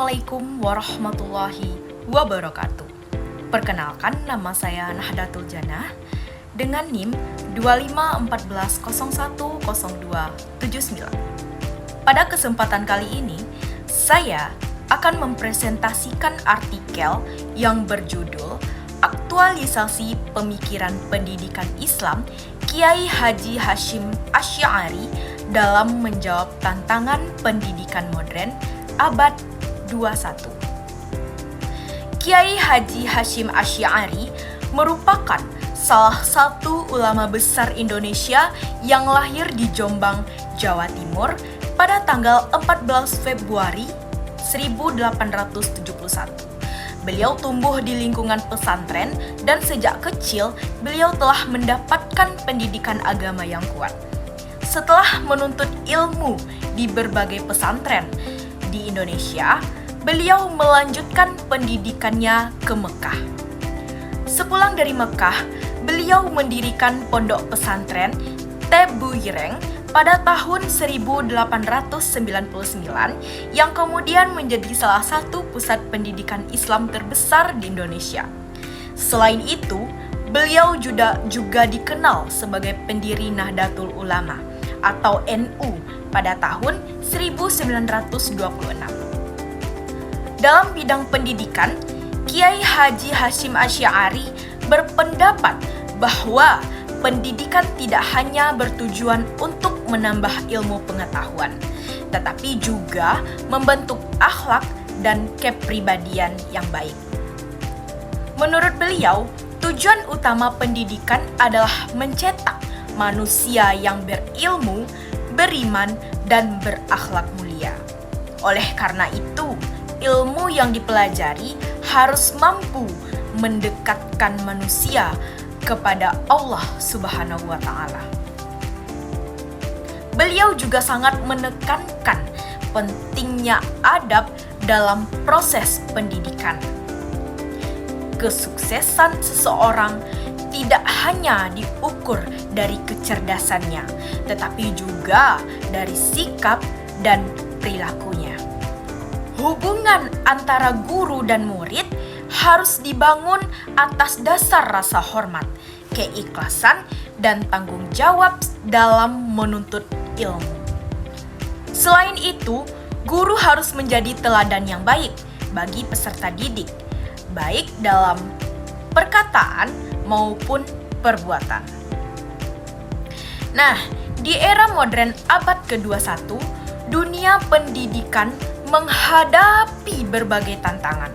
Assalamualaikum warahmatullahi wabarakatuh. Perkenalkan, nama saya Nahdlatul Jannah dengan NIM 2514010279. Pada kesempatan kali ini, saya akan mempresentasikan artikel yang berjudul Aktualisasi Pemikiran Pendidikan Islam Kiai Haji Hasyim Asy'ari dalam menjawab tantangan pendidikan modern abad 21. Kiai Haji Hasyim Asy'ari merupakan salah satu ulama besar Indonesia yang lahir di Jombang, Jawa Timur pada tanggal 14 Februari 1871. Beliau tumbuh di lingkungan pesantren dan sejak kecil beliau telah mendapatkan pendidikan agama yang kuat. Setelah menuntut ilmu di berbagai pesantren di Indonesia, beliau melanjutkan pendidikannya ke Mekah. Sepulang dari Mekah, beliau mendirikan pondok pesantren Tebuireng pada tahun 1899 yang kemudian menjadi salah satu pusat pendidikan Islam terbesar di Indonesia. Selain itu, beliau juga dikenal sebagai pendiri Nahdlatul Ulama atau NU pada tahun 1926. Dalam bidang pendidikan, Kiai Haji Hasyim Asy'ari berpendapat bahwa pendidikan tidak hanya bertujuan untuk menambah ilmu pengetahuan, tetapi juga membentuk akhlak dan kepribadian yang baik. Menurut beliau, tujuan utama pendidikan adalah mencetak manusia yang berilmu, beriman, dan berakhlak mulia. Oleh karena itu, ilmu yang dipelajari harus mampu mendekatkan manusia kepada Allah Subhanahu wa Ta'ala. Beliau juga sangat menekankan pentingnya adab dalam proses pendidikan. Kesuksesan seseorang tidak hanya diukur dari kecerdasannya, tetapi juga dari sikap dan perilakunya. Hubungan antara guru dan murid harus dibangun atas dasar rasa hormat, keikhlasan, dan tanggung jawab dalam menuntut ilmu. Selain itu, guru harus menjadi teladan yang baik bagi peserta didik, baik dalam perkataan maupun perbuatan. Nah, di era modern abad ke-21, dunia pendidikan menghadapi berbagai tantangan.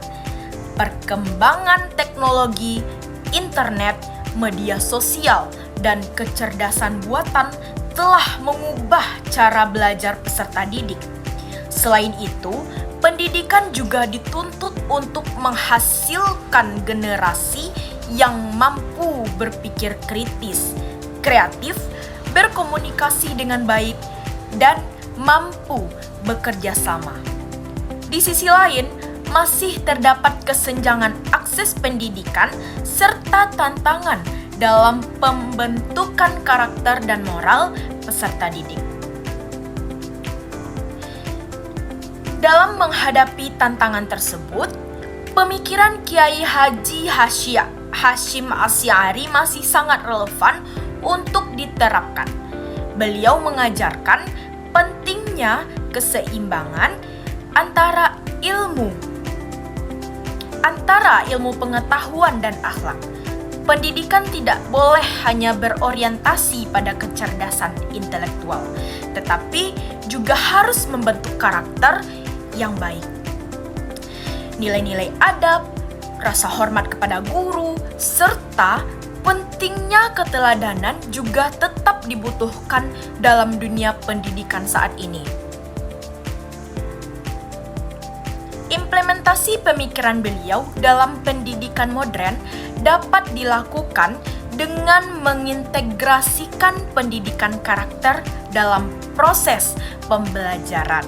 Perkembangan teknologi, internet, media sosial, dan kecerdasan buatan telah mengubah cara belajar peserta didik. Selain itu, pendidikan juga dituntut untuk menghasilkan generasi yang mampu berpikir kritis, kreatif, berkomunikasi dengan baik, dan mampu bekerja sama. Di sisi lain, masih terdapat kesenjangan akses pendidikan serta tantangan dalam pembentukan karakter dan moral peserta didik. Dalam menghadapi tantangan tersebut, pemikiran Kiai Haji Hasyim Asy'ari masih sangat relevan untuk diterapkan. Beliau mengajarkan pentingnya keseimbangan antara ilmu pengetahuan dan akhlak. Pendidikan tidak boleh hanya berorientasi pada kecerdasan intelektual, tetapi juga harus membentuk karakter yang baik. Nilai-nilai adab, rasa hormat kepada guru, serta pentingnya keteladanan juga tetap dibutuhkan dalam dunia pendidikan saat ini. Implementasi pemikiran beliau dalam pendidikan modern dapat dilakukan dengan mengintegrasikan pendidikan karakter dalam proses pembelajaran,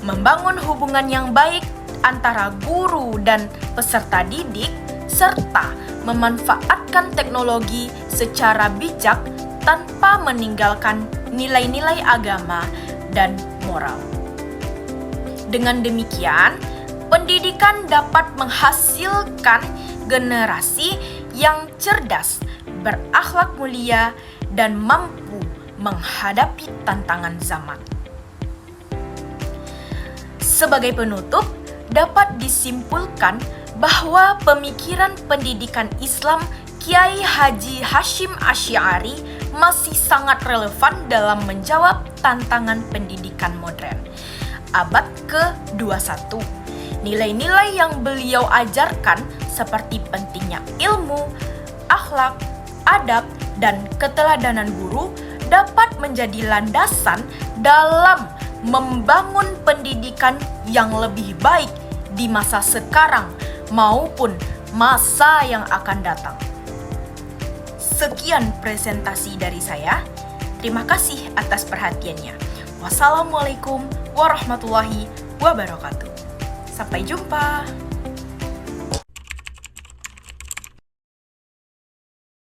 membangun hubungan yang baik antara guru dan peserta didik, serta memanfaatkan teknologi secara bijak tanpa meninggalkan nilai-nilai agama dan moral. Dengan demikian, pendidikan dapat menghasilkan generasi yang cerdas, berakhlak mulia, dan mampu menghadapi tantangan zaman. Sebagai penutup, dapat disimpulkan bahwa pemikiran pendidikan Islam Kiai Haji Hashim Asy'ari masih sangat relevan dalam menjawab tantangan pendidikan modern abad ke-21. Nilai-nilai yang beliau ajarkan seperti pentingnya ilmu, akhlak, adab, dan keteladanan guru dapat menjadi landasan dalam membangun pendidikan yang lebih baik di masa sekarang maupun masa yang akan datang. Sekian presentasi dari saya. Terima kasih atas perhatiannya. Wassalamualaikum warahmatullahi wabarakatuh. Sampai jumpa.